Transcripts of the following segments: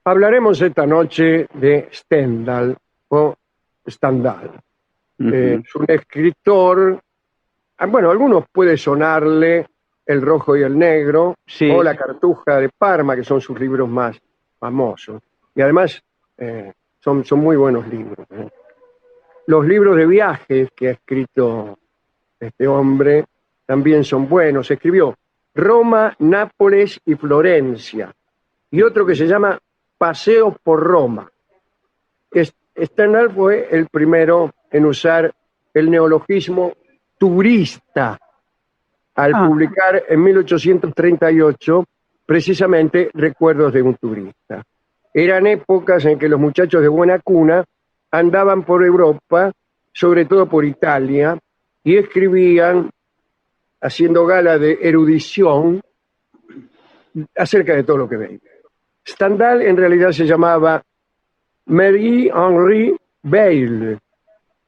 Hablaremos esta noche de Stendhal o Stendhal. Es un escritor, bueno, a algunos puede sonarle El Rojo y el Negro o Sí, La Cartuja de Parma, que son sus libros más famosos. Y además son muy buenos libros. Los libros de viajes que ha escrito este hombre también son buenos. Escribió Roma, Nápoles y Florencia. Y otro que se llama Paseo por Roma. Stendhal fue el primero en usar el neologismo turista al Ah, publicar en 1838 precisamente Recuerdos de un turista. Eran épocas en que los muchachos de buena cuna andaban por Europa, sobre todo por Italia, y escribían, haciendo gala de erudición, acerca de todo lo que veían. Stendhal en realidad se llamaba Marie-Henri Beyle.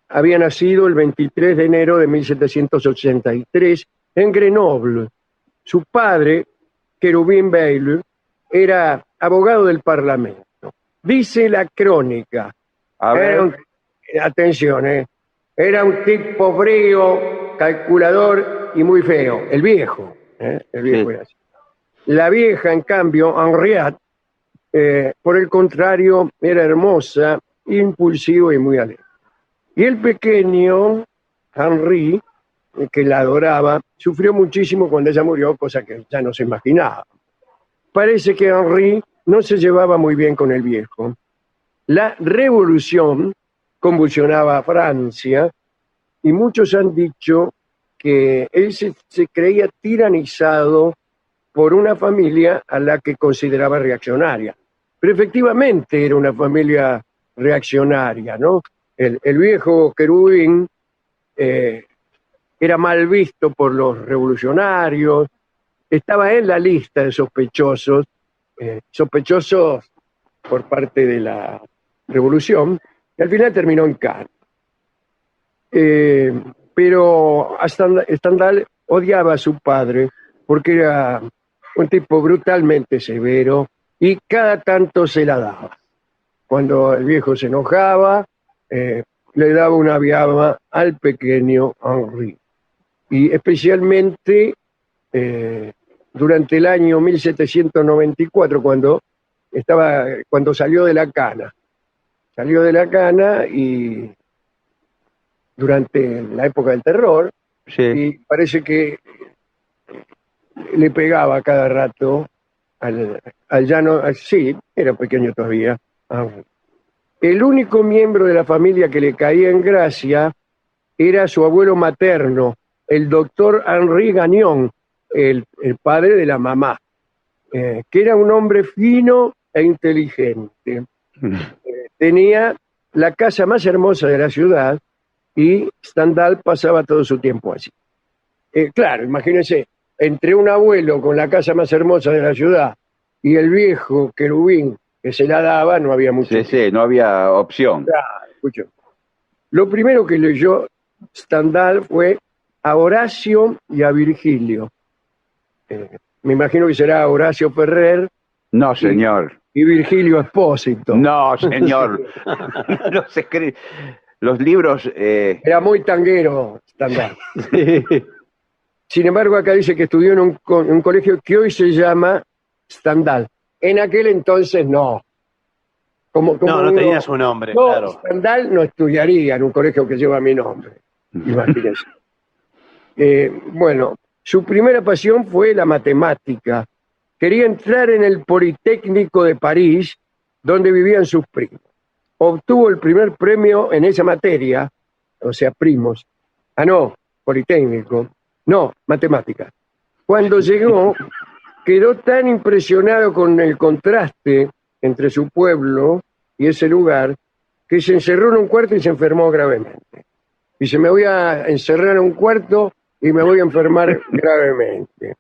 Había nacido el 23 de enero de 1783 en Grenoble. Su padre, Querubín Beyle, era abogado del Parlamento. Dice la crónica, a era ver. un, atención, era un tipo frío, calculador y muy feo. El viejo Sí. era así. La vieja, en cambio, Henriette, por el contrario, era hermosa, impulsiva y muy alegre. Y el pequeño Henri, que la adoraba, sufrió muchísimo cuando ella murió, cosa que ya no se imaginaba. Parece que Henri no se llevaba muy bien con el viejo. La revolución convulsionaba a Francia y muchos han dicho que él se creía tiranizado por una familia a la que consideraba reaccionaria. Pero efectivamente era una familia reaccionaria, ¿no? El viejo querubín era mal visto por los revolucionarios, estaba en la lista de sospechosos, sospechosos por parte de la revolución, y al final terminó en Cannes. Pero Stendhal odiaba a su padre porque era un tipo brutalmente severo y cada tanto se la daba. Cuando el viejo se enojaba, le daba una viaba al pequeño Henri. Y especialmente durante el año 1794, cuando salió de la cana. Salió de la cana y durante la época del terror, Sí. y parece que le pegaba cada rato al llano, sí, era pequeño todavía. El único miembro de la familia que le caía en gracia era su abuelo materno, el doctor Henri Gagnon, el padre de la mamá, que era un hombre fino e inteligente. Tenía la casa más hermosa de la ciudad y Stendhal pasaba todo su tiempo allí. Claro, imagínense, entre un abuelo con la casa más hermosa de la ciudad y el viejo querubín que se la daba, no había mucho Sí, tiempo. sí, no había opción. Claro, escucho. Lo primero que leyó Stendhal fue a Horacio y a Virgilio. Me imagino que será Horacio Ferrer No, y, señor. y Virgilio Espósito. No, señor. Los, los libros. Era muy tanguero Stendhal. Sí. Sin embargo, acá dice que estudió en un colegio que hoy se llama Stendhal. En aquel entonces no. Como No, no tenía uno, su nombre, yo claro. Stendhal no estudiaría en un colegio que lleva mi nombre. Imagínense. Bueno, su primera pasión fue la matemática. Quería entrar en el Politécnico de París, donde vivían sus primos. Obtuvo el primer premio en esa materia, o sea, primos. Ah, no, Politécnico. No, matemática. Cuando llegó, quedó tan impresionado con el contraste entre su pueblo y ese lugar que se encerró en un cuarto y se enfermó gravemente. Dice, me voy a encerrar en un cuarto y me voy a enfermar gravemente.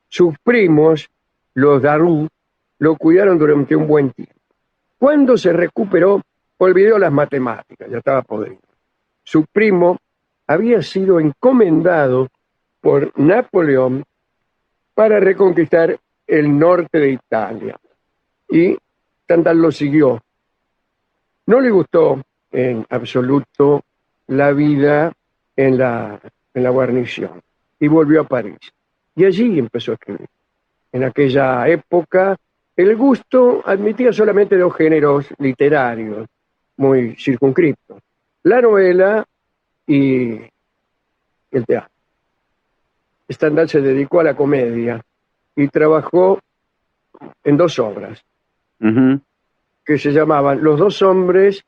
Sus primos, los Darú, lo cuidaron durante un buen tiempo. Cuando se recuperó, olvidó las matemáticas, ya estaba podrido. Su primo había sido encomendado por Napoleón para reconquistar el norte de Italia. Y Stendhal lo siguió. No le gustó en absoluto la vida en la guarnición y volvió a París. Y allí empezó a escribir. En aquella época, el gusto admitía solamente dos géneros literarios muy circunscriptos: la novela y el teatro. Stendhal se dedicó a la comedia y trabajó en dos obras Ujú. que se llamaban Los dos hombres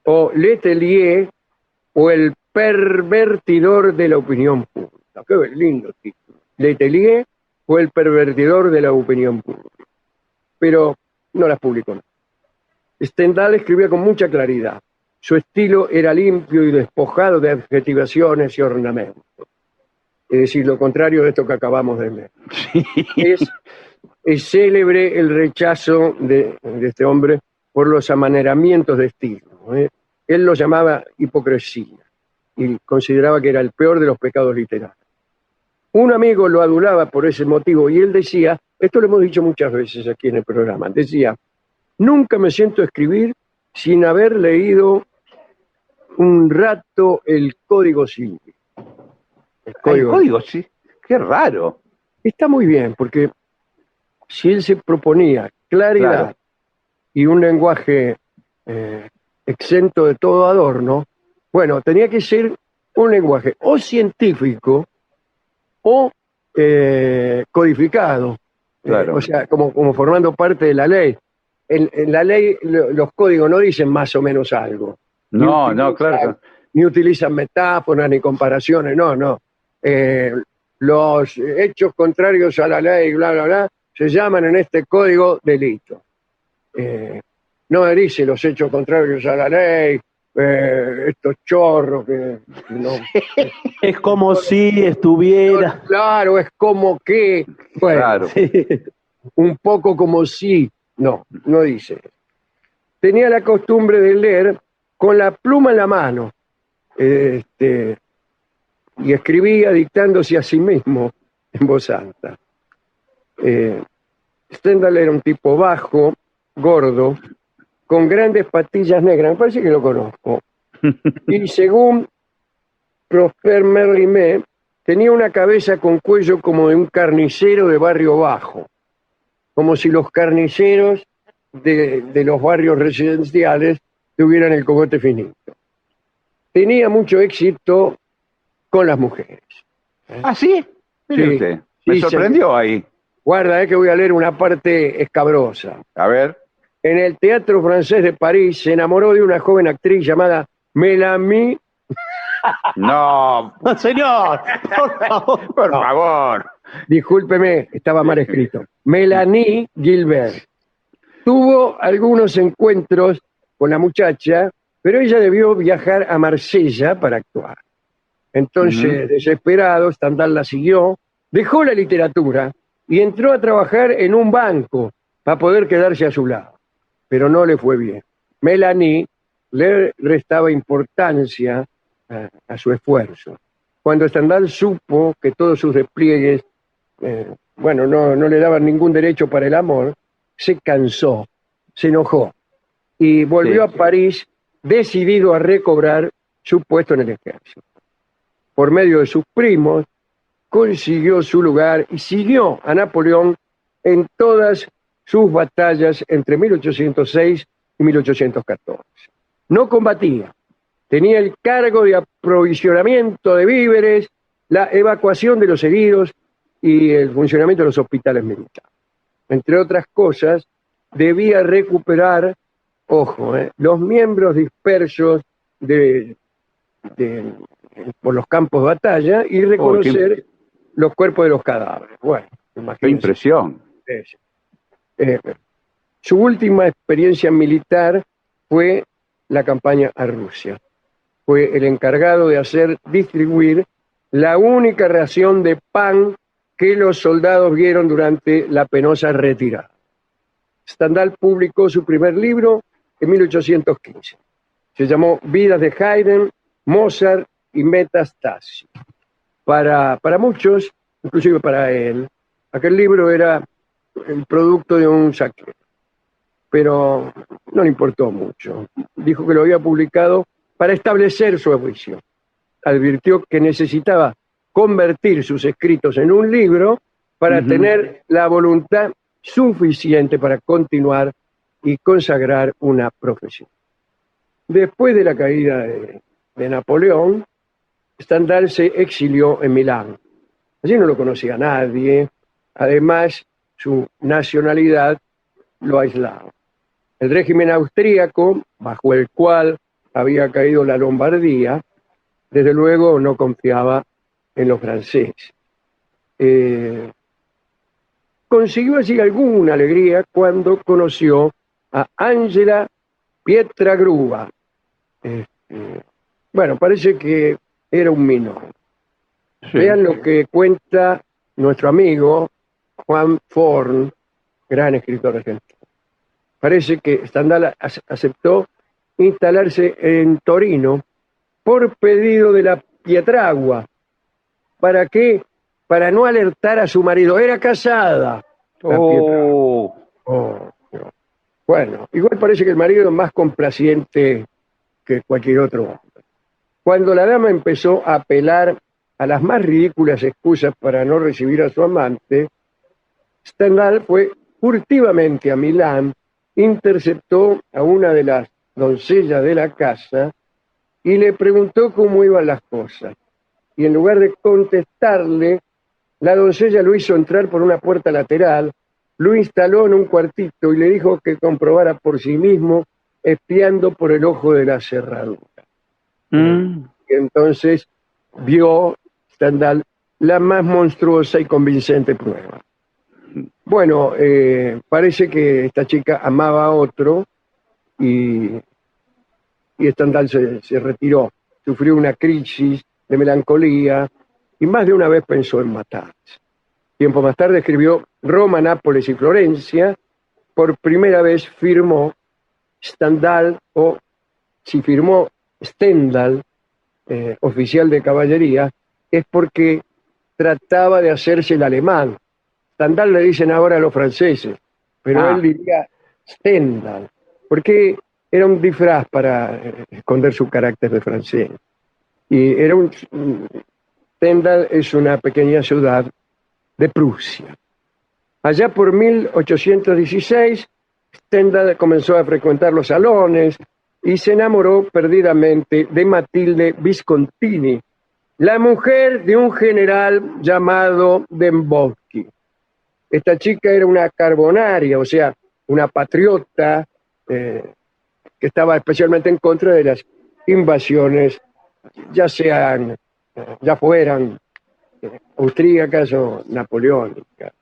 o Letelier o El pervertidor de la opinión pública. Qué lindo título. Letelier o El pervertidor de la opinión pública. Pero no las publicó. Stendhal escribía con mucha claridad. Su estilo era limpio y despojado de adjetivaciones y ornamentos. Es decir, lo contrario de esto que acabamos de leer. Es célebre el rechazo de este hombre por los amaneramientos de estilo. Él lo llamaba hipocresía y consideraba que era el peor de los pecados literarios. Un amigo lo adulaba por ese motivo y él decía, esto lo hemos dicho muchas veces aquí en el programa, decía: nunca me siento a escribir sin haber leído un rato el Código Civil. El Código, sí. Qué raro. Está muy bien, porque si él se proponía claridad, Claro. y un lenguaje exento de todo adorno, bueno, tenía que ser un lenguaje o científico o codificado, Claro. o sea, como formando parte de la ley. En la ley los códigos no dicen más o menos algo. No, claro. Ni utilizan metáforas ni comparaciones, no. Los hechos contrarios a la ley, bla, bla, bla, se llaman en este código delitos. No dice los hechos contrarios a la ley, estos chorros que no. Es como si estuviera. Claro, es como que, bueno, Claro. un poco como si, no dice. Tenía la costumbre de leer con la pluma en la mano, y escribía dictándose a sí mismo en voz alta. Stendhal era un tipo bajo, gordo, con grandes patillas negras, me parece que lo conozco. Y según Prosper Mérimée, tenía una cabeza con cuello como de un carnicero de barrio bajo, como si los carniceros de los barrios residenciales tuvieran el cogote finito. Tenía mucho éxito con las mujeres. ¿Ah, sí? Mire Sí, usted. Me sí, sorprendió ahí. Guarda, que voy a leer una parte escabrosa. A ver. En el Teatro Francés de París se enamoró de una joven actriz llamada Mélanie. No, Señor, por favor. por favor. Discúlpeme, estaba mal escrito. Mélanie Gilbert. Tuvo algunos encuentros con la muchacha, pero ella debió viajar a Marsella para actuar. Entonces, desesperado, Stendhal la siguió, dejó la literatura y entró a trabajar en un banco para poder quedarse a su lado. Pero no le fue bien. Mélanie le restaba importancia a su esfuerzo. Cuando Stendhal supo que todos sus despliegues, no le daban ningún derecho para el amor, se cansó, se enojó y volvió a París decidido a recobrar su puesto en el ejército. Por medio de sus primos, consiguió su lugar y siguió a Napoleón en todas sus batallas entre 1806 y 1814. No combatía, tenía el cargo de aprovisionamiento de víveres, la evacuación de los heridos y el funcionamiento de los hospitales militares. Entre otras cosas, debía recuperar, los miembros dispersos por los campos de batalla y reconocer los cuerpos de los cadáveres. Bueno, imagínense. Qué impresión. Su última experiencia militar fue la campaña a Rusia. Fue el encargado de hacer distribuir la única ración de pan que los soldados vieron durante la penosa retirada. Stendhal publicó su primer libro en 1815. Se llamó Vidas de Haydn, Mozart y Metastasis. Para muchos, inclusive para él, aquel libro era el producto de un saqueo. pero no le importó mucho. Dijo que lo había publicado para establecer su juicio. Advirtió que necesitaba convertir sus escritos en un libro para Ujú. tener la voluntad suficiente para continuar y consagrar una profesión. Después de la caída de Napoleón, Stendhal se exilió en Milán. Allí no lo conocía nadie. Además, su nacionalidad lo aislaba. El régimen austríaco, bajo el cual había caído la Lombardía, desde luego no confiaba en los franceses. Consiguió así alguna alegría cuando conoció a Angela Pietragrua. Bueno, parece que era un minón. Sí. Vean lo que cuenta nuestro amigo Juan Forn, gran escritor argentino. Parece que Stendhal aceptó instalarse en Torino por pedido de la Pietragua. ¿Para qué? Para no alertar a su marido. Era casada la Pietragua. Oh, No. Bueno, igual parece que el marido es más complaciente que cualquier otro hombre. Cuando la dama empezó a apelar a las más ridículas excusas para no recibir a su amante, Stendhal fue furtivamente a Milán, interceptó a una de las doncellas de la casa y le preguntó cómo iban las cosas. Y en lugar de contestarle, la doncella lo hizo entrar por una puerta lateral, lo instaló en un cuartito y le dijo que comprobara por sí mismo, espiando por el ojo de la cerradura. mm, Y entonces vio Stendhal la más monstruosa y convincente prueba. Bueno, parece que esta chica amaba a otro y Stendhal se retiró. Sufrió una crisis de melancolía y más de una vez pensó en matarse. Tiempo más tarde escribió Roma, Nápoles y Florencia. Por primera vez firmó Stendhal, o si firmó Stendhal, oficial de caballería, es porque trataba de hacerse el alemán. Stendhal le dicen ahora a los franceses, pero él diría Stendhal, porque era un disfraz para esconder su carácter de francés. Y era Stendhal es una pequeña ciudad de Prusia. Allá por 1816, Stendhal comenzó a frecuentar los salones y se enamoró perdidamente de Matilde Viscontini, la mujer de un general llamado Dembowski. Esta chica era una carbonaria, o sea, una patriota que estaba especialmente en contra de las invasiones, ya fueran austríacas o napoleónicas.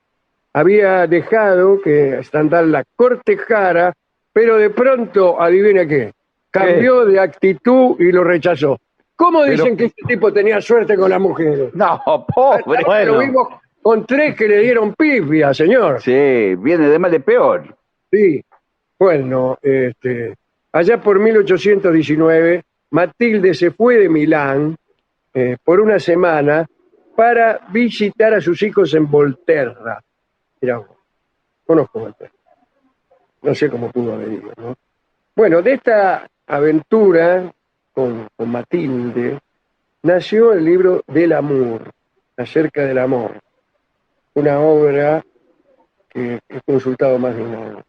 Había dejado que Stendhal la cortejara, pero de pronto, adivina qué, cambió de actitud y lo rechazó. ¿Cómo dicen que este tipo tenía suerte con las mujeres? no, pobre. Lo Bueno, vimos con 3 que le dieron pifia, señor. Sí, viene de mal de peor. Sí. Bueno, allá por 1819, Matilde se fue de Milán por una semana para visitar a sus hijos en Volterra. Mirá, conozco Volterra. No sé cómo pudo haber ido, ¿no? Bueno, de esta aventura con Matilde nació el libro del amor, acerca del amor. Una obra que he consultado más de una vez,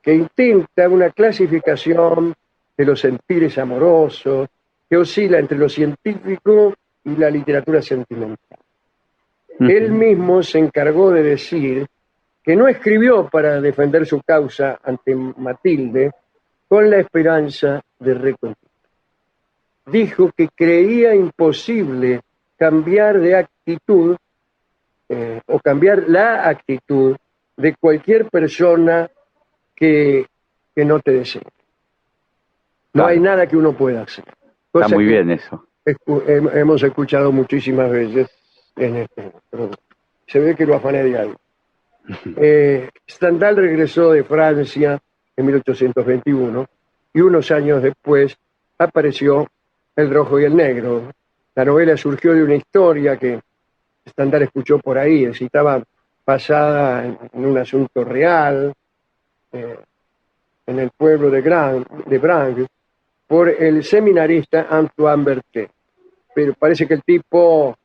que intenta una clasificación de los sentires amorosos, que oscila entre lo científico y la literatura sentimental. Él mismo se encargó de decir que no escribió para defender su causa ante Matilde con la esperanza de reconquistar. Dijo que creía imposible cambiar de actitud o cambiar la actitud de cualquier persona que no te desee. No Claro. hay nada que uno pueda hacer. Está Cosa muy que bien eso. hemos escuchado muchísimas veces en este. Pero se ve que lo afané de algo. Stendhal regresó de Francia en 1821 y unos años después apareció El Rojo y el Negro. La novela surgió de una historia que Stendhal escuchó por ahí, estaba basada en un asunto real. en el pueblo de Brangue por el seminarista Antoine Berthet. Pero parece que el tipo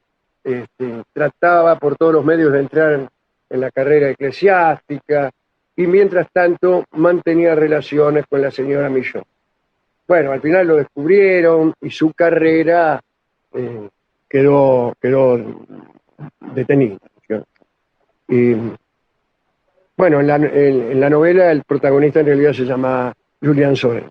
trataba por todos los medios de entrar en la carrera eclesiástica y mientras tanto mantenía relaciones con la señora Millot. Bueno, al final lo descubrieron y su carrera quedó detenida. Y, bueno, en la novela el protagonista en realidad se llama Julian Sorel.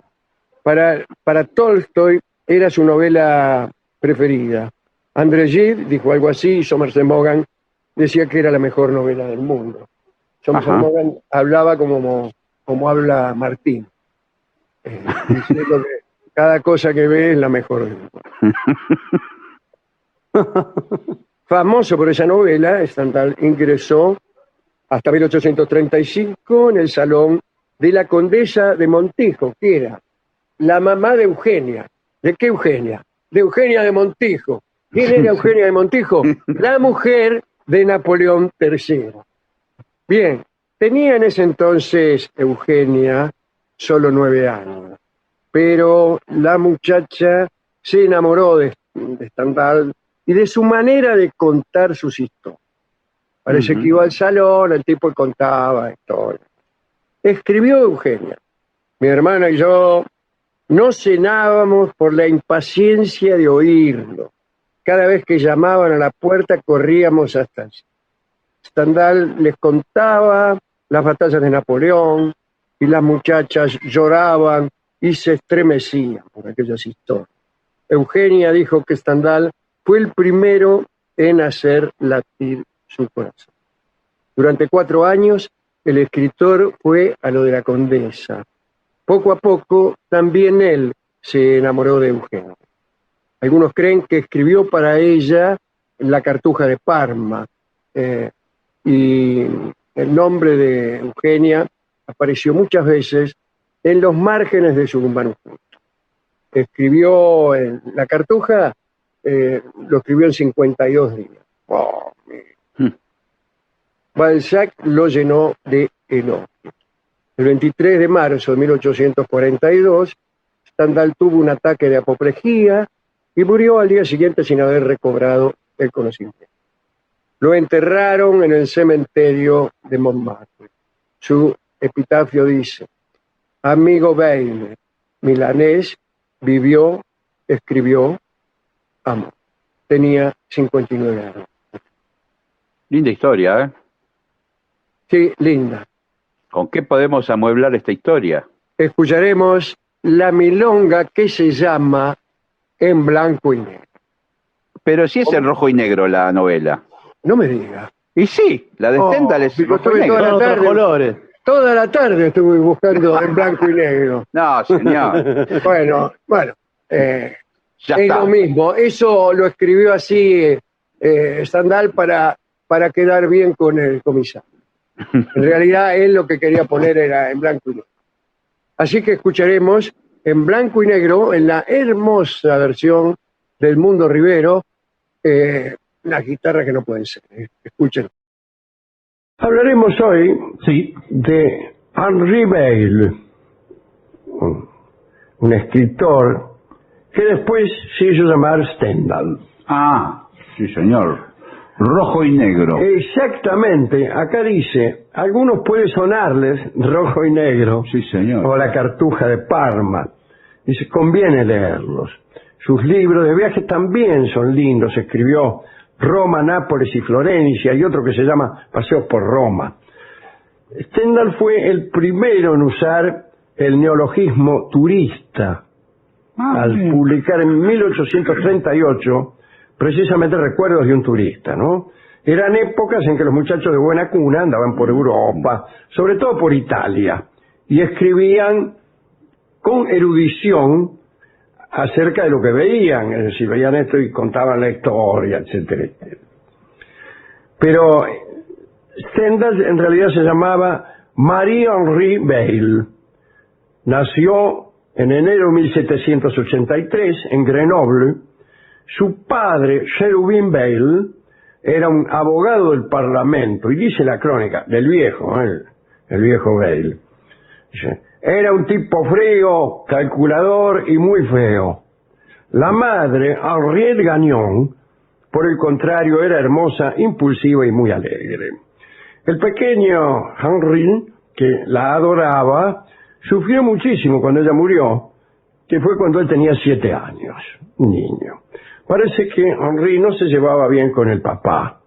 Para Tolstoy era su novela preferida. André Gide dijo algo así, y Somerset Maugham decía que era la mejor novela del mundo. Somerset Maugham hablaba como habla Martín, diciendo que cada cosa que ve es la mejor del mundo. Famoso por esa novela, Stendhal ingresó hasta 1835 en el salón de la condesa de Montijo, que era la mamá de Eugenia. ¿De qué Eugenia? De Eugenia de Montijo. ¿Quién era Eugenia de Montijo? La mujer de Napoleón III. Bien, tenía en ese entonces Eugenia solo 9 años, pero la muchacha se enamoró de Stendhal y de su manera de contar sus historias. Parece que iba al salón, el tipo contaba historias. Escribió Eugenia: mi hermana y yo no cenábamos por la impaciencia de oírlo. Cada vez que llamaban a la puerta corríamos hasta allí. Stendhal les contaba las batallas de Napoleón y las muchachas lloraban y se estremecían por aquellas historias. Eugenia dijo que Stendhal fue el primero en hacer latir su corazón. Durante 4 años el escritor fue a lo de la condesa. Poco a poco también él se enamoró de Eugenia. Algunos creen que escribió para ella La Cartuja de Parma, y el nombre de Eugenia apareció muchas veces en los márgenes de su manuscrito. Escribió La Cartuja, lo escribió en 52 días. Oh, Balzac lo llenó de elogios. El 23 de marzo de 1842, Stendhal tuvo un ataque de apoplejía y murió al día siguiente sin haber recobrado el conocimiento. Lo enterraron en el cementerio de Montmartre. Su epitafio dice: amigo Bayle, milanés, vivió, escribió, amó. Tenía 59 años. Linda historia, ¿eh? Sí, linda. ¿Con qué podemos amueblar esta historia? Escucharemos la milonga que se llama En blanco y negro. Pero si es en rojo y negro la novela. No me diga. Y sí, la de Stendhal es digo, rojo y estuve negro. Son otros colores. Toda la tarde estuve buscando en blanco y negro. No, señor. Bueno, Ya es está. lo mismo. Eso lo escribió así Stendhal para quedar bien con el comisario. En realidad él lo que quería poner era en blanco y negro. Así que escucharemos en blanco y negro, en la hermosa versión del Mundo Rivero, las guitarras que no pueden ser. Escuchen. Hablaremos hoy de Henri Bayle, un escritor que después se hizo llamar Stendhal. Ah, sí, señor. Rojo y negro. Exactamente, acá dice, a algunos puede sonarles Rojo y Negro, Sí, señor. o La Cartuja de Parma. Dice, conviene leerlos. Sus libros de viajes también son lindos. Escribió Roma, Nápoles y Florencia, y otro que se llama Paseos por Roma. Stendhal fue el primero en usar el neologismo turista, al publicar en 1838 precisamente Recuerdos de un turista, ¿no? Eran épocas en que los muchachos de buena cuna andaban por Europa, sobre todo por Italia, y escribían con erudición acerca de lo que veían, es decir, veían esto y contaban la historia, etcétera, etcétera. Pero Stendhal en realidad se llamaba Marie-Henri Bayle. Nació en enero de 1783 en Grenoble. Su padre, Cherubin Bayle, era un abogado del Parlamento, y dice la crónica del viejo, el viejo Bayle. Dice, Era un tipo frío, calculador y muy feo. La madre, Henriette Gagnon, por el contrario, era hermosa, impulsiva y muy alegre. El pequeño Henri, que la adoraba, sufrió muchísimo cuando ella murió, que fue cuando él tenía 7 años, un niño. Parece que Henri no se llevaba bien con el papá.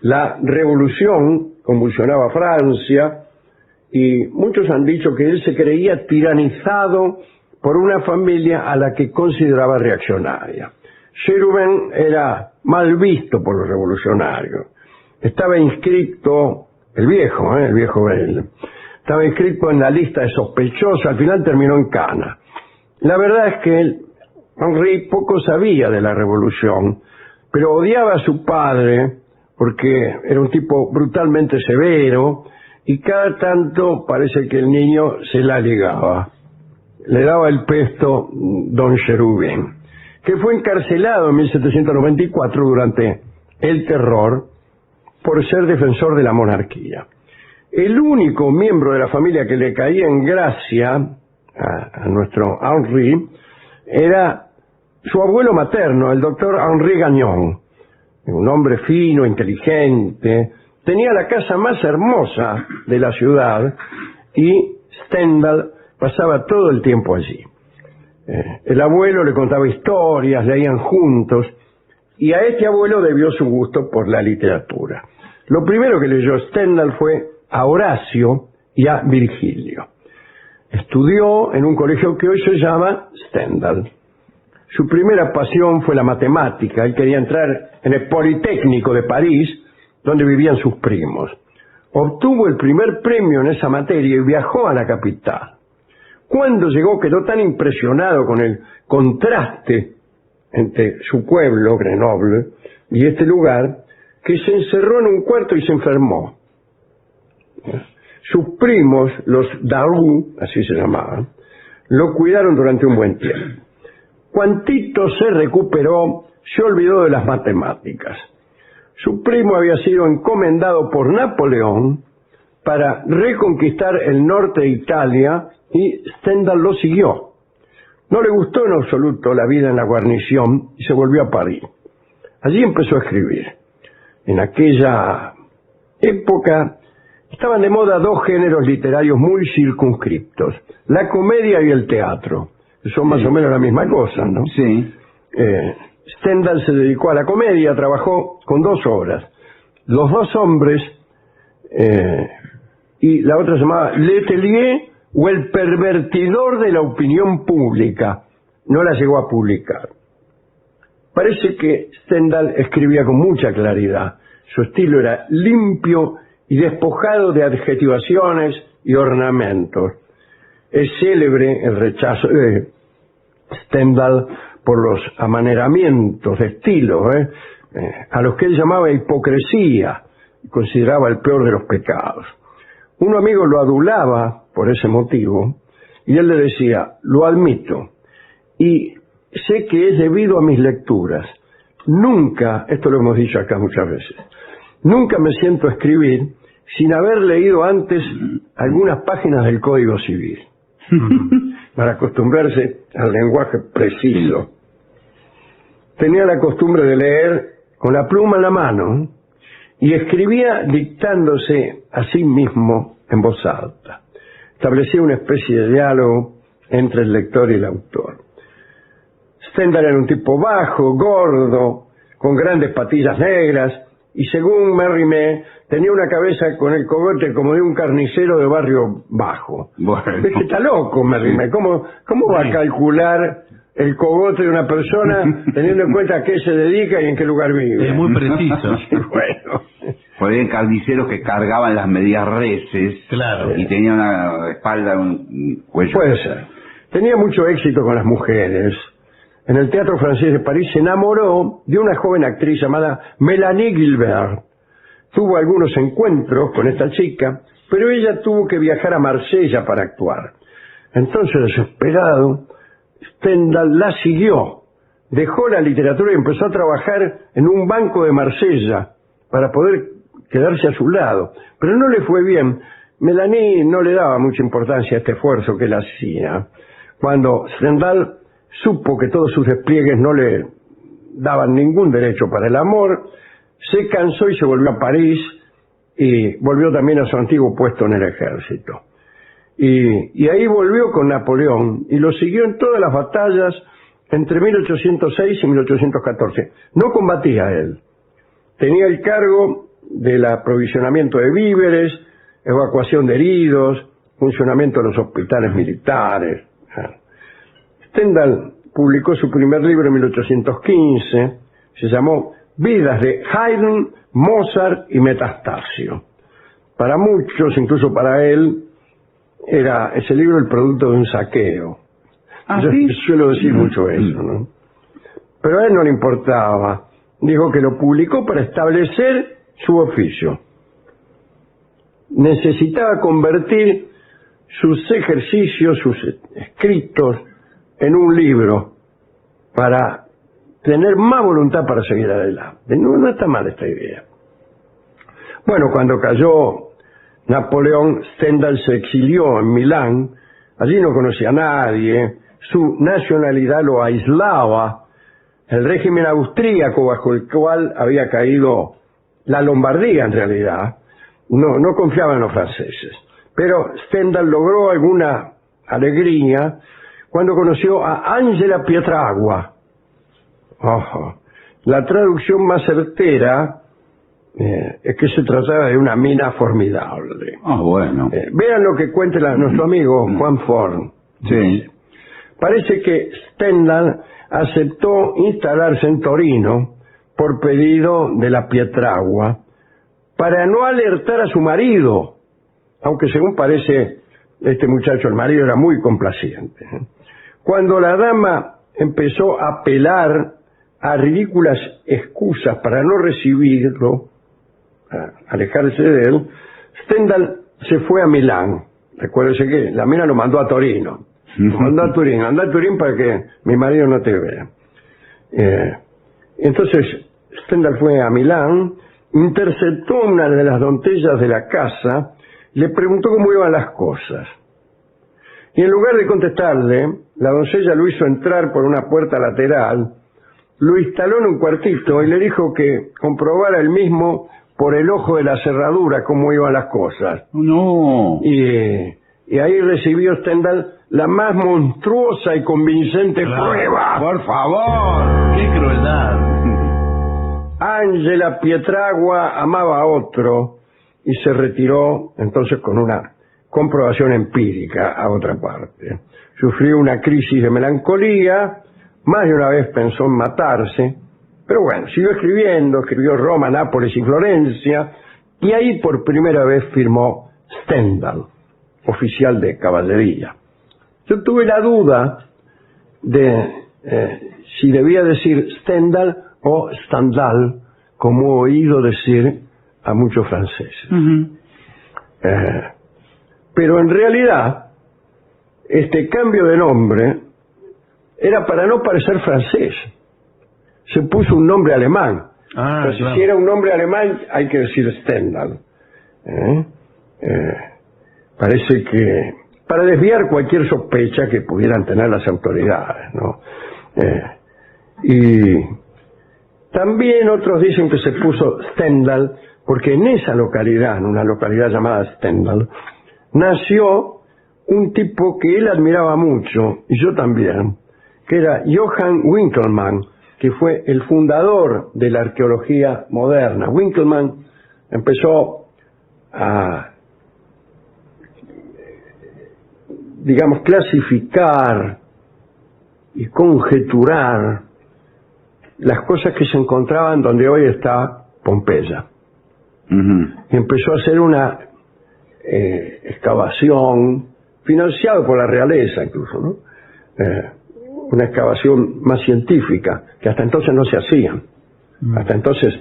La revolución convulsionaba Francia y muchos han dicho que él se creía tiranizado por una familia a la que consideraba reaccionaria. Cherubin era mal visto por los revolucionarios. Estaba inscrito, el viejo Bell, estaba inscrito en la lista de sospechosos, al final terminó en cana. La verdad es que Henri poco sabía de la revolución, pero odiaba a su padre porque era un tipo brutalmente severo y cada tanto parece que el niño se la ligaba. Le daba el pesto don Cherubin, que fue encarcelado en 1794 durante el terror por ser defensor de la monarquía. El único miembro de la familia que le caía en gracia a nuestro Henri era su abuelo materno, el doctor Henri Gagnon, un hombre fino, inteligente, tenía la casa más hermosa de la ciudad y Stendhal pasaba todo el tiempo allí. El abuelo le contaba historias, leían juntos, y a este abuelo debió su gusto por la literatura. Lo primero que leyó Stendhal fue a Horacio y a Virgilio. Estudió en un colegio que hoy se llama Stendhal. Su primera pasión fue la matemática. Él quería entrar en el Politécnico de París, donde vivían sus primos. Obtuvo el primer premio en esa materia y viajó a la capital. Cuando llegó quedó tan impresionado con el contraste entre su pueblo, Grenoble, y este lugar, que se encerró en un cuarto y se enfermó. Sus primos, los Daru, así se llamaban, lo cuidaron durante un buen tiempo. Cuantito se recuperó, se olvidó de las matemáticas. Su primo había sido encomendado por Napoleón para reconquistar el norte de Italia y Stendhal lo siguió. No le gustó en absoluto la vida en la guarnición y se volvió a París. Allí empezó a escribir. En aquella época estaban de moda dos géneros literarios muy circunscriptos, la comedia y el teatro. Son más o menos la misma cosa, ¿no? Sí. Stendhal se dedicó a la comedia, trabajó con 2 obras. Los dos hombres, y la otra se llamaba Letelier o el pervertidor de la opinión pública. No la llegó a publicar. Parece que Stendhal escribía con mucha claridad. Su estilo era limpio y despojado de adjetivaciones y ornamentos. Es célebre el rechazo de Stendhal por los amaneramientos de estilo, a los que él llamaba hipocresía, y consideraba el peor de los pecados. Un amigo lo adulaba por ese motivo, y él le decía, lo admito, y sé que es debido a mis lecturas. Nunca, esto lo hemos dicho acá muchas veces, nunca me siento a escribir sin haber leído antes algunas páginas del Código Civil, para acostumbrarse al lenguaje preciso. Tenía la costumbre de leer con la pluma en la mano y escribía dictándose a sí mismo en voz alta. Establecía una especie de diálogo entre el lector y el autor. Stendhal era un tipo bajo, gordo, con grandes patillas negras, y según Mérimée, tenía una cabeza con el cogote como de un carnicero de barrio bajo. Bueno. Es que está loco, Mérimée. ¿Cómo va a calcular el cogote de una persona teniendo en cuenta a qué se dedica y en qué lugar vive? Es muy preciso. Bueno. Había carniceros que cargaban las medias reses. Claro. Y tenía una espalda, un cuello. Puede ser. Tenía mucho éxito con las mujeres. En el Teatro Francés de París se enamoró de una joven actriz llamada Mélanie Gilbert. Tuvo algunos encuentros con esta chica, pero ella tuvo que viajar a Marsella para actuar. Entonces, desesperado, Stendhal la siguió. Dejó la literatura y empezó a trabajar en un banco de Marsella para poder quedarse a su lado. Pero no le fue bien Melanie no le daba mucha importancia a este esfuerzo que él hacía. Cuando Stendhal supo que todos sus despliegues no le daban ningún derecho para el amor, se cansó y se volvió a París, y volvió también a su antiguo puesto en el ejército. Y ahí volvió con Napoleón y lo siguió en todas las batallas entre 1806 y 1814. No combatía él. Tenía el cargo del aprovisionamiento de víveres, evacuación de heridos, funcionamiento de los hospitales militares. Stendhal publicó su primer libro en 1815, se llamó Vidas de Haydn, Mozart y Metastasio. Para muchos, incluso para él, era ese libro el producto de un saqueo. Yo suelo decir mucho eso, ¿no? Pero a él no le importaba. Dijo que lo publicó para establecer su oficio. Necesitaba convertir sus ejercicios, sus escritos, en un libro para tener más voluntad para seguir adelante. No está mal esta idea. Bueno, cuando cayó Napoleón, Stendhal se exilió en Milán. Allí no conocía a nadie, su nacionalidad lo aislaba. El régimen austríaco bajo el cual había caído la Lombardía, en realidad, no confiaba en los franceses. Pero Stendhal logró alguna alegría cuando conoció a Angela Pietragua. La traducción más certera es que se trataba de una mina formidable. Bueno. Vean lo que cuenta nuestro amigo Juan Forn. Sí. Parece que Stendhal aceptó instalarse en Torino por pedido de la Pietragua para no alertar a su marido, aunque según parece este muchacho, el marido era muy complaciente. Cuando la dama empezó a apelar a ridículas excusas para no recibirlo, a alejarse de él, Stendhal se fue a Milán. Recuérdese que la mina lo mandó a Torino. Lo mandó a Turín. Anda a Turín para que mi marido no te vea. Entonces Stendhal fue a Milán, interceptó una de las doncellas de la casa, le preguntó cómo iban las cosas. Y en lugar de contestarle, la doncella lo hizo entrar por una puerta lateral, lo instaló en un cuartito y le dijo que comprobara él mismo por el ojo de la cerradura cómo iban las cosas. No. Y ahí recibió Stendhal la más monstruosa y convincente prueba. Por favor, qué crueldad. Angela Pietragua amaba a otro y se retiró entonces con una comprobación empírica a otra parte. Sufrió una crisis de melancolía, más de una vez pensó en matarse, pero bueno, siguió escribiendo, escribió Roma, Nápoles y Florencia, y ahí por primera vez firmó Stendhal, oficial de caballería. Yo tuve la duda de si debía decir Stendhal o Stendhal, como he oído decir a muchos franceses. Pero en realidad, este cambio de nombre era para no parecer francés. Se puso un nombre alemán. Entonces, claro, si era un nombre alemán, hay que decir Stendhal. Parece que para desviar cualquier sospecha que pudieran tener las autoridades, ¿no? Y también otros dicen que se puso Stendhal porque en esa localidad, en una localidad llamada Stendhal, nació un tipo que él admiraba mucho, y yo también, que era Johann Winckelmann, que fue el fundador de la arqueología moderna. Winckelmann empezó a, digamos, clasificar y conjeturar las cosas que se encontraban donde hoy está Pompeya. Y empezó a hacer una excavación, financiado por la realeza incluso, ¿no? Una excavación más científica, que hasta entonces no se hacían. Hasta entonces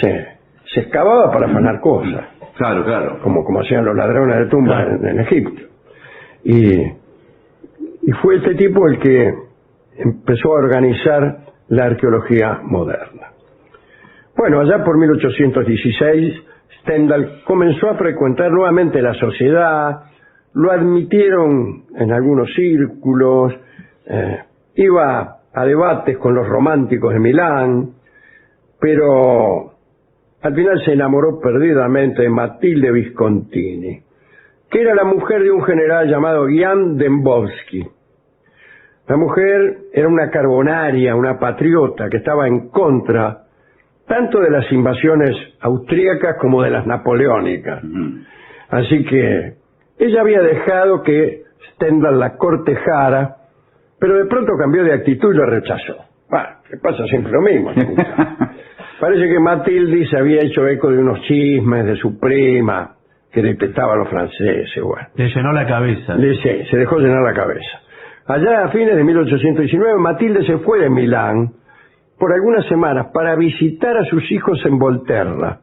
se excavaba para afanar cosas. Claro, claro. Como hacían los ladrones de tumbas en Egipto. Y fue este tipo el que empezó a organizar la arqueología moderna. Bueno, allá por 1816, Stendhal comenzó a frecuentar nuevamente la sociedad, lo admitieron en algunos círculos, iba a debates con los románticos de Milán, pero al final se enamoró perdidamente de Matilde Viscontini, que era la mujer de un general llamado Jan Dembowski. La mujer era una carbonaria, una patriota que estaba en contra tanto de las invasiones austríacas como de las napoleónicas. Así que ella había dejado que Stendhal la cortejara, pero de pronto cambió de actitud y lo rechazó. Bueno, le pasa siempre lo mismo. Parece que Matilde se había hecho eco de unos chismes de su prima, que detestaba a los franceses. Bueno, Le llenó la cabeza. se dejó llenar la cabeza. Allá a fines de 1819, Matilde se fue de Milán por algunas semanas para visitar a sus hijos en Volterra.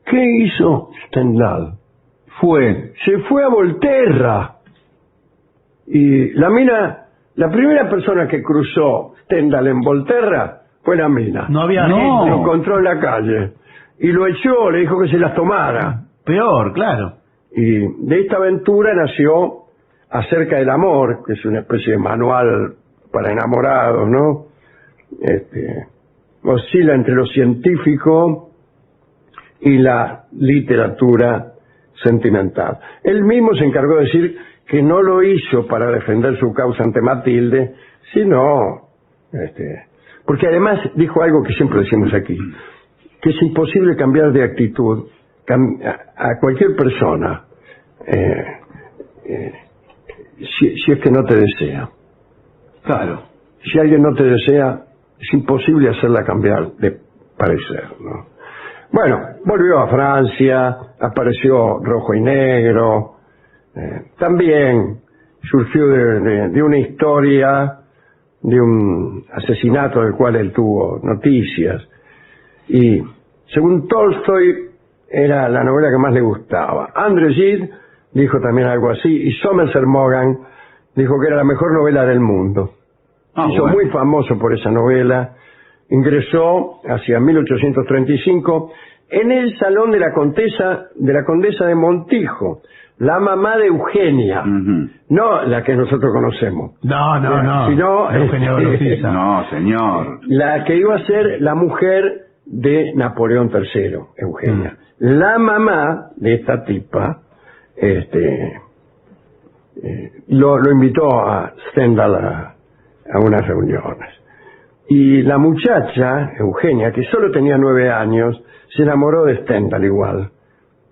¿Qué hizo Stendhal? Se fue a Volterra. Y la primera persona que cruzó Stendhal en Volterra fue la mina. No había Lo gente. encontró en la calle y lo echó, le dijo que se las tomara. Peor, claro. Y de esta aventura nació Acerca del amor, que es una especie de manual para enamorados, ¿no? Oscila entre lo científico y la literatura sentimental. Él mismo se encargó de decir que no lo hizo para defender su causa ante Matilde, sino, porque además dijo algo que siempre decimos aquí, que es imposible cambiar de actitud a cualquier persona, si es que no te desea. Claro. Si alguien no te desea, es imposible hacerla cambiar de parecer, ¿no? Bueno, volvió a Francia, apareció Rojo y Negro, también surgió de una historia de un asesinato del cual él tuvo noticias, y según Tolstoy era la novela que más le gustaba. André Gide dijo también algo así, y Somerset Maugham dijo que era la mejor novela del mundo. Hizo muy famoso por esa novela. Ingresó hacia 1835 en el salón de la condesa de Montijo, la mamá de Eugenia, no la que nosotros conocemos. No. Sino Eugenia Golofiza. No, señor. la que iba a ser la mujer de Napoleón III, Eugenia. La mamá de esta tipa lo invitó a Stendhal a unas reuniones. Y la muchacha, Eugenia, que solo tenía 9 años, se enamoró de Stendhal igual,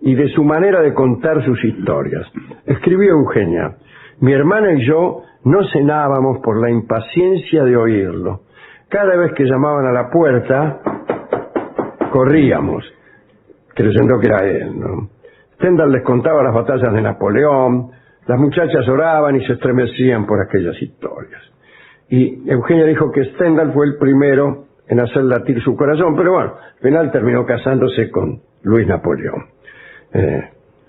y de su manera de contar sus historias. Escribió Eugenia: mi hermana y yo no cenábamos por la impaciencia de oírlo. Cada vez que llamaban a la puerta, corríamos, creyendo que era él, ¿no? Stendhal les contaba las batallas de Napoleón, las muchachas oraban y se estremecían por aquellas historias. Y Eugenia dijo que Stendhal fue el primero en hacer latir su corazón, pero bueno, al final terminó casándose con Luis Napoleón.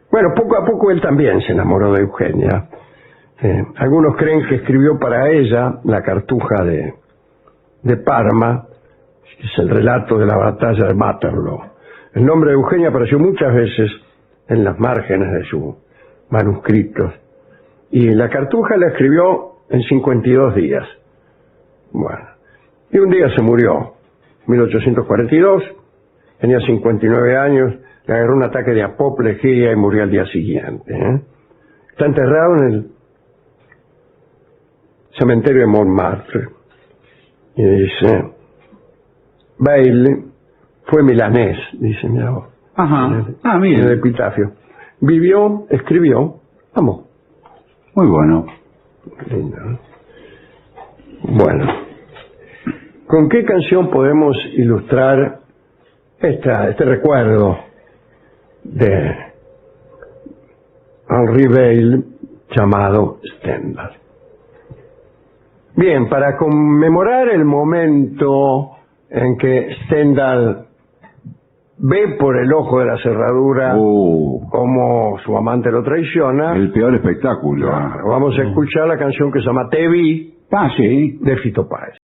Bueno, poco a poco él también se enamoró de Eugenia. Algunos creen que escribió para ella La Cartuja de Parma, que es el relato de la batalla de Waterloo. El nombre de Eugenia apareció muchas veces en las márgenes de sus manuscritos. Y la Cartuja la escribió en 52 días. Bueno, y un día se murió, 1842, tenía 59 años, le agarró un ataque de apoplejía y murió al día siguiente. Está enterrado en el cementerio de Montmartre. Y dice: Bailey fue milanés, dice, mira vos. Mire. En el epitafio. Vivió, escribió, amó. Muy bueno. Lindo, ¿no? Bueno, ¿con qué canción podemos ilustrar este recuerdo de Henri Beyle llamado Stendhal? Bien, para conmemorar el momento en que Stendhal ve por el ojo de la cerradura cómo su amante lo traiciona, El peor espectáculo. vamos a escuchar la canción que se llama Te vi, Sí. de Fito Páez.